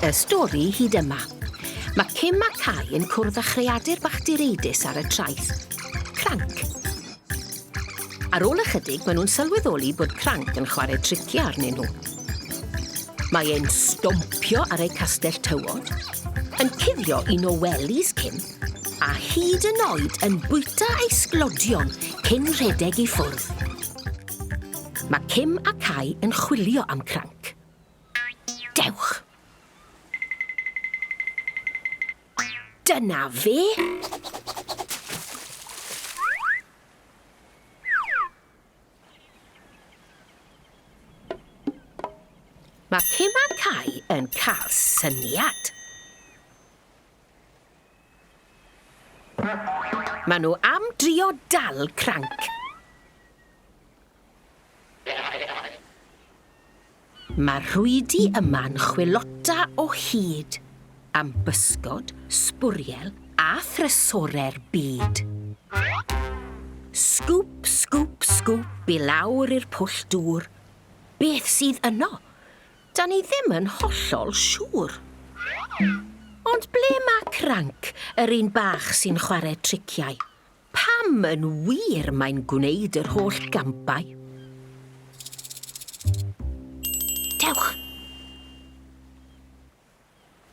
Y stori hyd yma. Mae Cym a Cai yn cwrdd â chreadur bach direidus ar y traeth, Cranc. Ar ôl ychydig, maen nhw'n sylweddoli bod Cranc yn chwarae triciau arnyn nhw. Mae e'n stompio ar ei castell tywod, yn cuddio un o welis Cym, a hyd yn oed yn bwyta ei sglodion cyn rhedeg i ffwrdd. Mae Cym a Cai yn chwilio am Cranc. Dewch! Dyna fe! Mae Cym a Cai yn cael syniad. Maen nhw am drio dal Cranc. Mae rhwydi yma'n chwilota o hyd am bysgod, sbwriel a thrysorau'r byd. Sgwp, sgwp, sgwp i lawr i'r pwll dŵr. Beth sydd yno? Da ni ddim yn hollol siŵr. Ond ble mae Cranc, yr un bach sy'n chwarae triciau? Pam yn wir mae'n gwneud yr holl gampau? Dewch!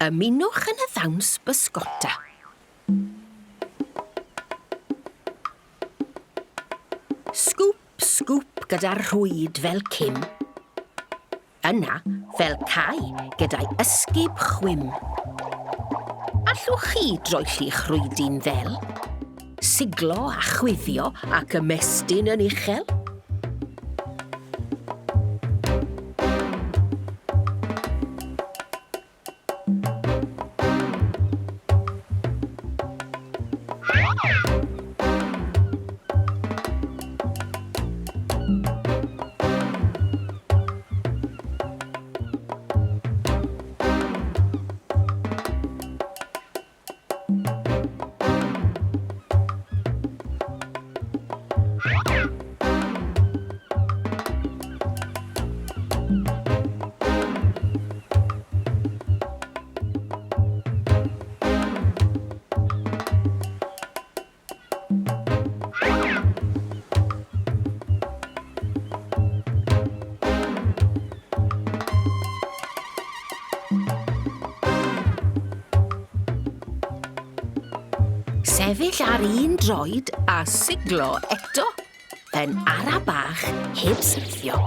Ymunwch yn y ddawns bysgota. Sgwp, sgwp gyda'r rhwyd fel Cym. Yna, fel Cai, gyda'i ysgub chwym. Allwch chi droelli'ch rhwydi'n ddel? Siglo a chwifio ac ymestyn yn uchel? Sefyll ar un droed a siglo eto yn ara bach heb syrthio.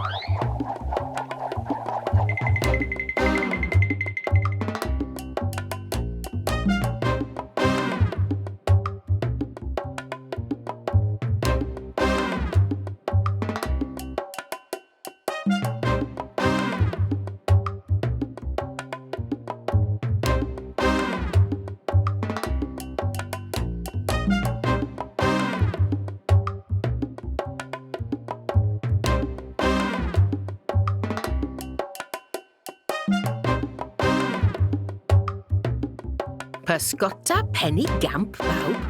Pysgota penny gamp bawb.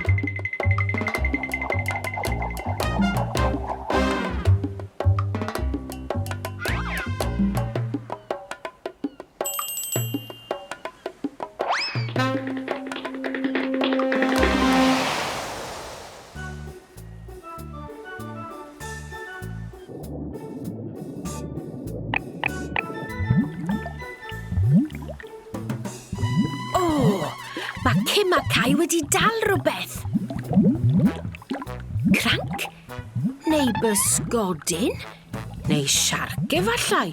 Mae Cym a Cai wedi dal rhywbeth. Cranc? Neu bysgodyn? Neu siarc efallai?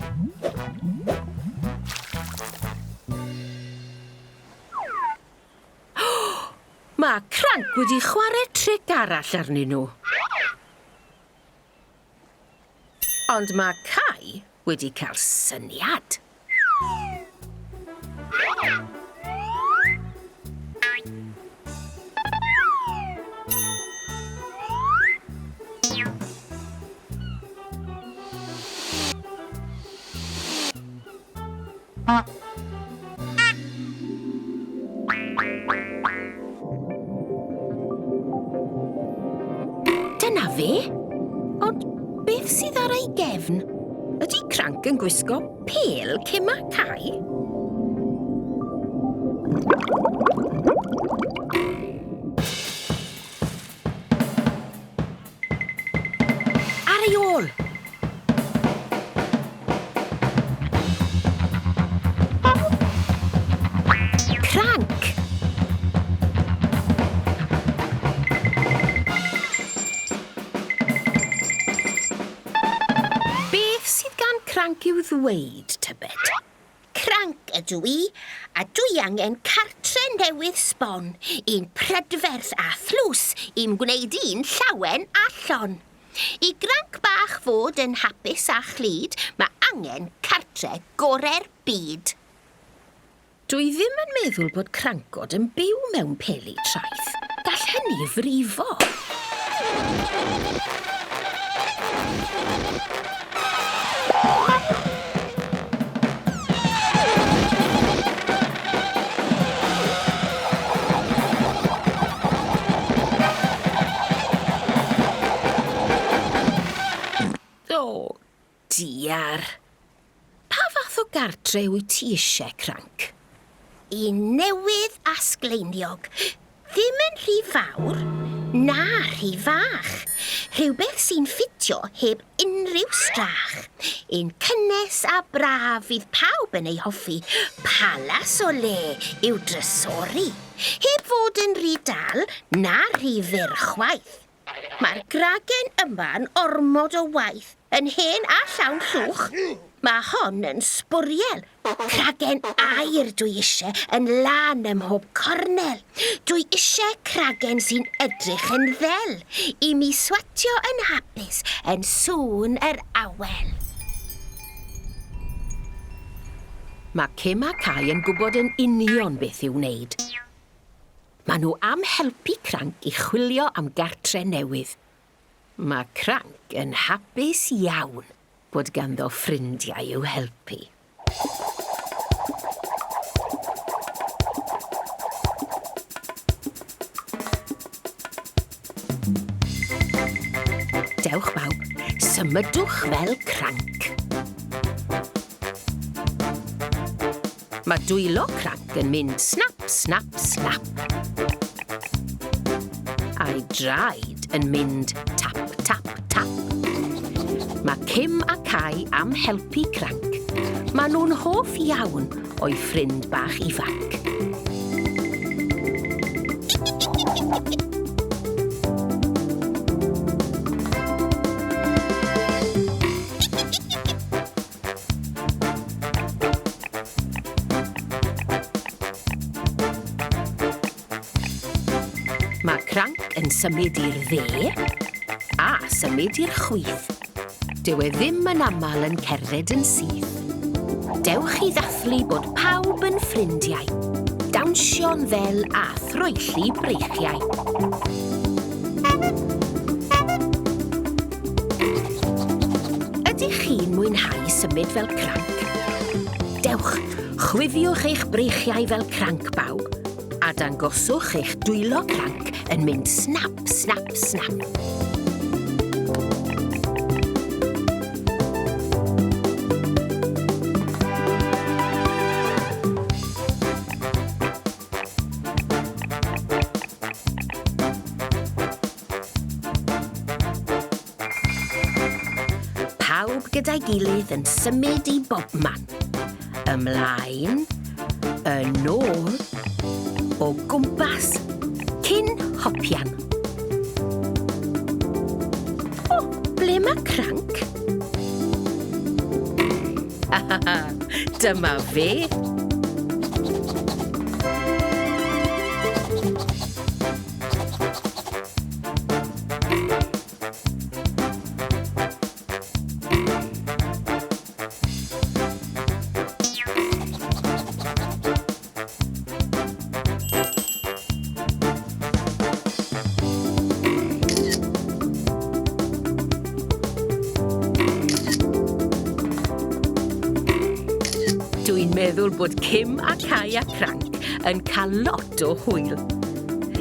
Mae Cranc wedi chwarae tric arall arnyn nhw. Ond mae Cai wedi cael syniad. Dyna fe. Ond beth sydd ar ei gefn? Ydy Cranc yn gwisgo pêl Cym a Cai? Ar ei ôl! Cranc! Beth sydd gan Cranc i'w ddweud, tybed? Cranc ydw i, a dwi angen cartre newydd sbon, un prydferth a thlws i'm gwneud un llawen allon. I Cranc bach fod yn hapus a chlyd, mae angen cartre gorau'r byd. Dwi ddim yn meddwl bod Crancod yn byw mewn peli traeth. Gall hynny frifo. O, diar. Pa fath o gartre wyt ti eisiau, Cranc? Un newydd a sgleiniog. Ddim yn rhy fawr, na rhy fach. Rhywbeth sy'n ffitio heb unrhyw strach. Un cynnes a braf fydd pawb yn ei hoffi. Palas o le i'w drysori. Heb fod yn rhy dal na rhy fyr chwaith. Mae'r gragen yma'n ormod o waith. Yn hen a llawn llwch. Mae hon yn sbwriel. Cragen aur dwi eisiau yn lan ym mhob cornel. Dwi eisiau cragen sy'n edrych yn ddel. I mi swatio yn hapus yn sŵn yr awel. Mae Cym a Cai yn gwybod yn union beth i'w wneud. Maen nhw am helpu Cranc i chwilio am gartre newydd. Mae Cranc yn hapus iawn bod ganddo ffrindiau i'w helpu. Dewch bawb, symudwch fel Cranc. Mae dwylo Cranc yn mynd snap, snap, snap. A'i draed yn mynd tap, tap, tap. Mae Cym a Cai am helpu Cranc. Maen nhw'n hoff iawn o'i ffrind bach ifanc. Mae Cranc yn symud i'r dde a symud i'r chwith. Dyw e ddim yn aml yn cerdded yn syth. Dewch i ddathlu bod pawb yn ffrindiau. Dawnsio'n fel a throelli breichiau. Ydych chi'n mwynhau symud fel Cranc? Dewch, chwiffiwch eich breichiau fel Cranc bawb, a dangoswch eich dwylo Cranc yn mynd snap, snap, snap. Pawb gyda'i gilydd yn symud i bobman. Ymlaen, yn ôl, o gwmpas, cyn hopian. O, ble mae Cranc? Dyma fe. Dwi'n meddwl bod Cym a Cai a Cranc yn cael lot o hwyl.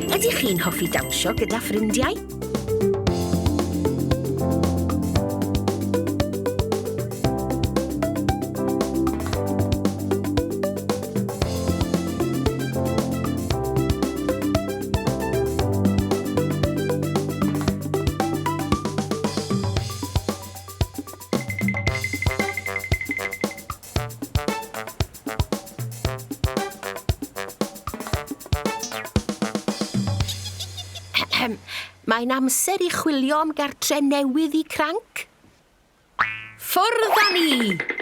Ydych chi'n hoffi dawnsio gyda ffrindiau? Mae'n amser i chwilio am gartre newydd i Cranc. Ffwrdd â ni!